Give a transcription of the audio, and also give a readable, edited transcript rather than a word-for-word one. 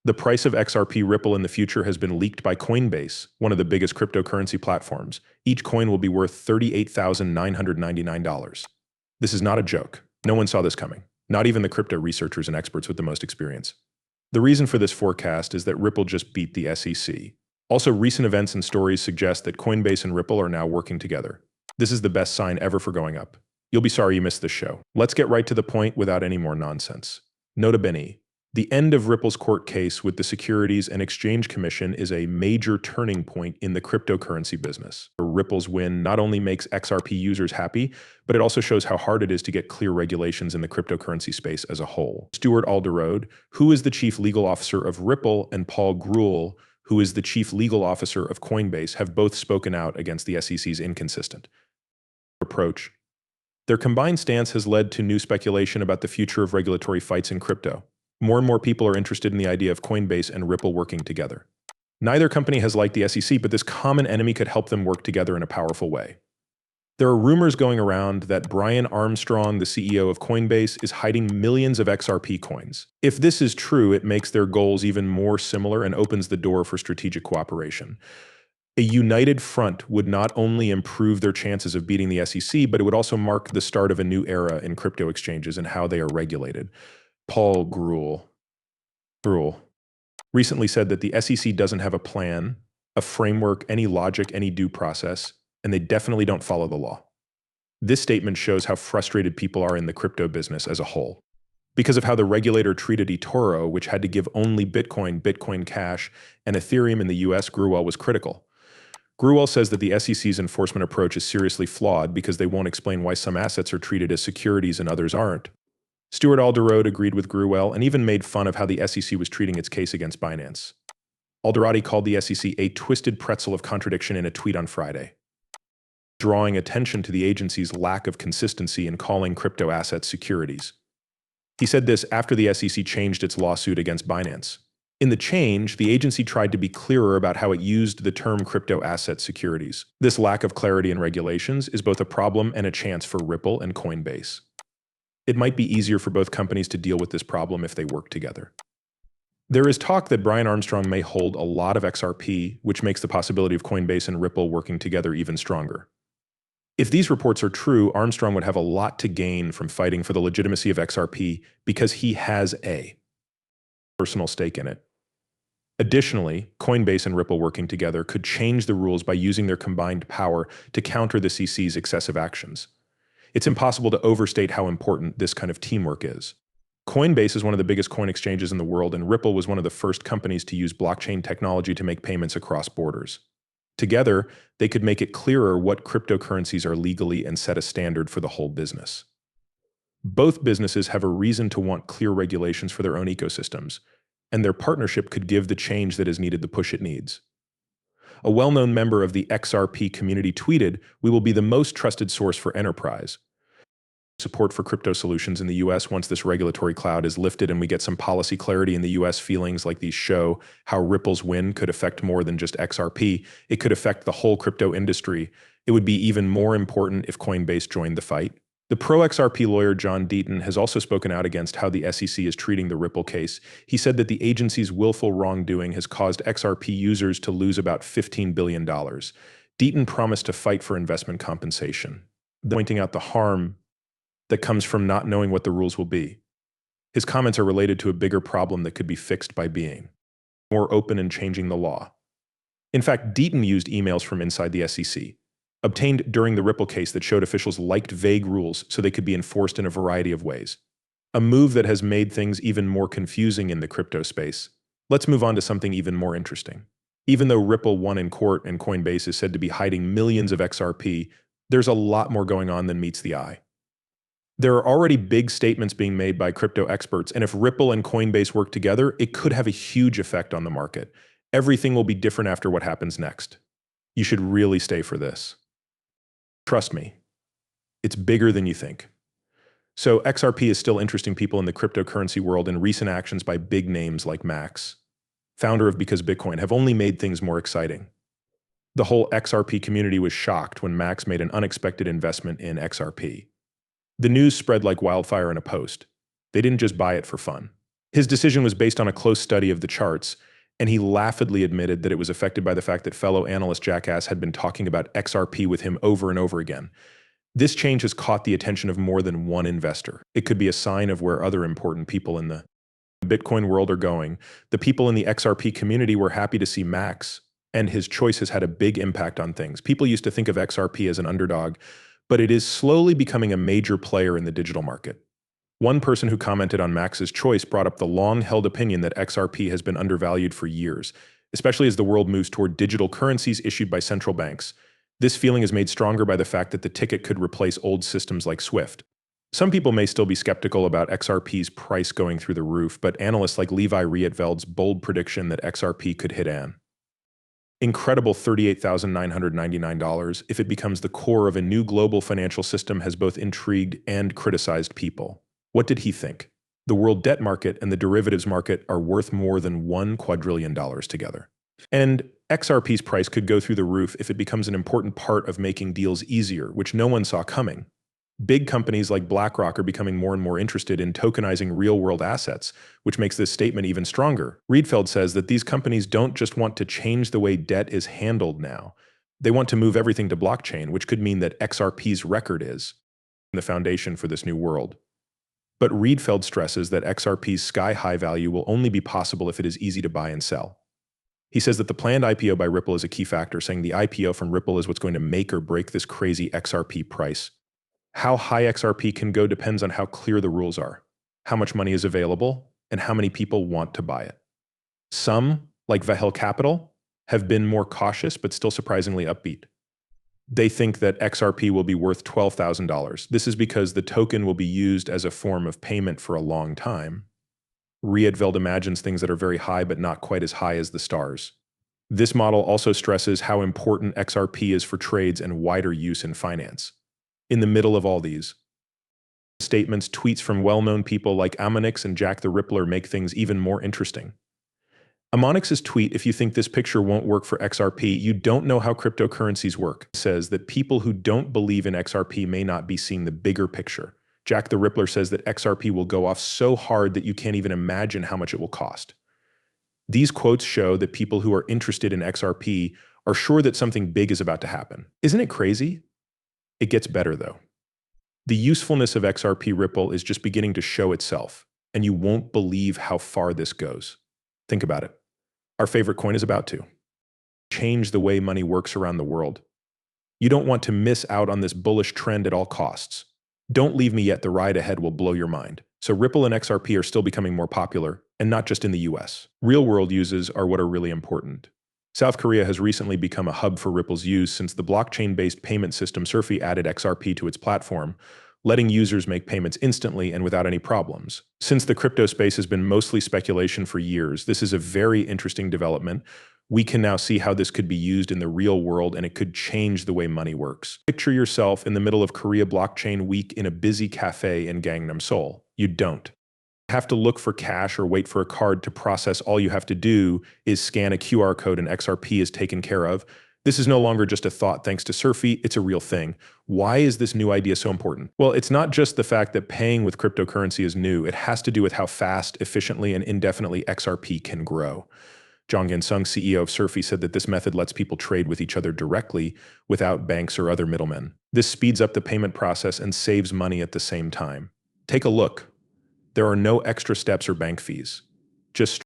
The price of XRP Ripple in the future has been leaked by Coinbase, one of the biggest cryptocurrency platforms. Each coin will be worth $38,999. This is not a joke. No one saw this coming, not even the crypto researchers and experts with the most experience. The reason for this forecast is that Ripple just beat the SEC. Also, recent events and stories suggest that Coinbase and Ripple are now working together. This is the best sign ever for going up. You'll be sorry you missed this show. Let's get right to the point without any more nonsense. Nota bene. The end of Ripple's court case with the Securities and Exchange Commission is a major turning point in the cryptocurrency business. Ripple's win not only makes XRP users happy, but it also shows how hard it is to get clear regulations in the cryptocurrency space as a whole. Stuart Alderode, who is the chief legal officer of Ripple, and Paul Grewal, who is the chief legal officer of Coinbase, have both spoken out against the SEC's inconsistent approach. Their combined stance has led to new speculation about the future of regulatory fights in crypto. More and more people are interested in the idea of Coinbase and Ripple working together. Neither company has liked the SEC, but this common enemy could help them work together in a powerful way. There are rumors going around that Brian Armstrong, the CEO of Coinbase, is hiding millions of XRP coins. If this is true, it makes their goals even more similar and opens the door for strategic cooperation. A united front would not only improve their chances of beating the SEC, but it would also mark the start of a new era in crypto exchanges and how they are regulated. Paul Grewal recently said that the SEC doesn't have a plan, a framework, any logic, any due process, and they definitely don't follow the law. This statement shows how frustrated people are in the crypto business as a whole. Because of how the regulator treated eToro, which had to give only Bitcoin, Bitcoin Cash, and Ethereum in the US, Grewal was critical. Grewal says that the SEC's enforcement approach is seriously flawed because they won't explain why some assets are treated as securities and others aren't. Stuart Alderode agreed with Grewal and even made fun of how the SEC was treating its case against Binance. Alderode called the SEC a twisted pretzel of contradiction in a tweet on Friday, drawing attention to the agency's lack of consistency in calling crypto assets securities. He said this after the SEC changed its lawsuit against Binance. In the change, the agency tried to be clearer about how it used the term crypto asset securities. This lack of clarity in regulations is both a problem and a chance for Ripple and Coinbase. It might be easier for both companies to deal with this problem if they work together. There is talk that Brian Armstrong may hold a lot of XRP, which makes the possibility of Coinbase and Ripple working together even stronger. If these reports are true, Armstrong would have a lot to gain from fighting for the legitimacy of XRP because he has a personal stake in it. Additionally, Coinbase and Ripple working together could change the rules by using their combined power to counter the SEC's excessive actions. It's impossible to overstate how important this kind of teamwork is. Coinbase is one of the biggest coin exchanges in the world, and Ripple was one of the first companies to use blockchain technology to make payments across borders. Together, they could make it clearer what cryptocurrencies are legally and set a standard for the whole business. Both businesses have a reason to want clear regulations for their own ecosystems, and their partnership could give the change that is needed the push it needs. A well-known member of the XRP community tweeted, "We will be the most trusted source for enterprise support for crypto solutions in the US once this regulatory cloud is lifted and we get some policy clarity in the US. Feelings like these show how Ripple's win could affect more than just XRP. It could affect the whole crypto industry. It would be even more important if Coinbase joined the fight." The pro-XRP lawyer John Deaton has also spoken out against how the SEC is treating the Ripple case. He said that the agency's willful wrongdoing has caused XRP users to lose about $15 billion. Deaton promised to fight for investment compensation, pointing out the harm that comes from not knowing what the rules will be. His comments are related to a bigger problem that could be fixed by being more open and changing the law. In fact, Deaton used emails from inside the SEC, obtained during the Ripple case, that showed officials liked vague rules so they could be enforced in a variety of ways. A move that has made things even more confusing in the crypto space. Let's move on to something even more interesting. Even though Ripple won in court and Coinbase is said to be hiding millions of XRP, there's a lot more going on than meets the eye. There are already big statements being made by crypto experts, and if Ripple and Coinbase work together, it could have a huge effect on the market. Everything will be different after what happens next. You should really stay for this. Trust me, it's bigger than you think. So XRP is still interesting people in the cryptocurrency world, and recent actions by big names like Max, founder of Because Bitcoin, have only made things more exciting. The whole XRP community was shocked when Max made an unexpected investment in XRP. The news spread like wildfire in a post. They didn't just buy it for fun. His decision was based on a close study of the charts, and he laughingly admitted that it was affected by the fact that fellow analyst Jackass had been talking about XRP with him over and over again. This change has caught the attention of more than one investor. It could be a sign of where other important people in the Bitcoin world are going. The people in the XRP community were happy to see Max, and his choice has had a big impact on things. People used to think of XRP as an underdog, but it is slowly becoming a major player in the digital market. One person who commented on Max's choice brought up the long-held opinion that XRP has been undervalued for years, especially as the world moves toward digital currencies issued by central banks. This feeling is made stronger by the fact that the ticket could replace old systems like SWIFT. Some people may still be skeptical about XRP's price going through the roof, but analysts like Levi Rietveld's bold prediction that XRP could hit an incredible $38,999 if it becomes the core of a new global financial system has both intrigued and criticized people. What did he think? The world debt market and the derivatives market are worth more than $1 quadrillion together. And XRP's price could go through the roof if it becomes an important part of making deals easier, which no one saw coming. Big companies like BlackRock are becoming more and more interested in tokenizing real-world assets, which makes this statement even stronger. Rietfeld says that these companies don't just want to change the way debt is handled now. They want to move everything to blockchain, which could mean that XRP's record is the foundation for this new world. But Rietfeld stresses that XRP's sky-high value will only be possible if it is easy to buy and sell. He says that the planned IPO by Ripple is a key factor, saying the IPO from Ripple is what's going to make or break this crazy XRP price. How high XRP can go depends on how clear the rules are, how much money is available, and how many people want to buy it. Some, like Vahel Capital, have been more cautious but still surprisingly upbeat. They think that XRP will be worth $12,000. This is because the token will be used as a form of payment for a long time. Rietveld imagines things that are very high but not quite as high as the stars. This model also stresses how important XRP is for trades and wider use in finance. In the middle of all these statements, tweets from well-known people like Amonix and Jack the Rippler make things even more interesting. Amonix's tweet, "If you think this picture won't work for XRP, you don't know how cryptocurrencies work," says that people who don't believe in XRP may not be seeing the bigger picture. Jack the Rippler says that XRP will go off so hard that you can't even imagine how much it will cost. These quotes show that people who are interested in XRP are sure that something big is about to happen. Isn't it crazy? It gets better, though. The usefulness of XRP Ripple is just beginning to show itself, and you won't believe how far this goes. Think about it. Our favorite coin is about to change the way money works around the world. You don't want to miss out on this bullish trend at all costs. Don't leave me yet, the ride ahead will blow your mind. So Ripple and XRP are still becoming more popular, and not just in the US. Real-world uses are what are really important. South Korea has recently become a hub for Ripple's use since the blockchain-based payment system Xrp added XRP to its platform, letting users make payments instantly and without any problems. Since the crypto space has been mostly speculation for years, this is a very interesting development. We can now see how this could be used in the real world, and it could change the way money works. Picture yourself in the middle of Korea Blockchain Week in a busy cafe in Gangnam, Seoul. You don't have to look for cash or wait for a card to process. All you have to do is scan a QR code and XRP is taken care of. This is no longer just a thought thanks to Xrp, it's a real thing. Why is this new idea so important? Well, it's not just the fact that paying with cryptocurrency is new. It has to do with how fast, efficiently, and indefinitely XRP can grow. Jongin Sung, CEO of Xrp, said that this method lets people trade with each other directly without banks or other middlemen. This speeds up the payment process and saves money at the same time. Take a look. There are no extra steps or bank fees. Just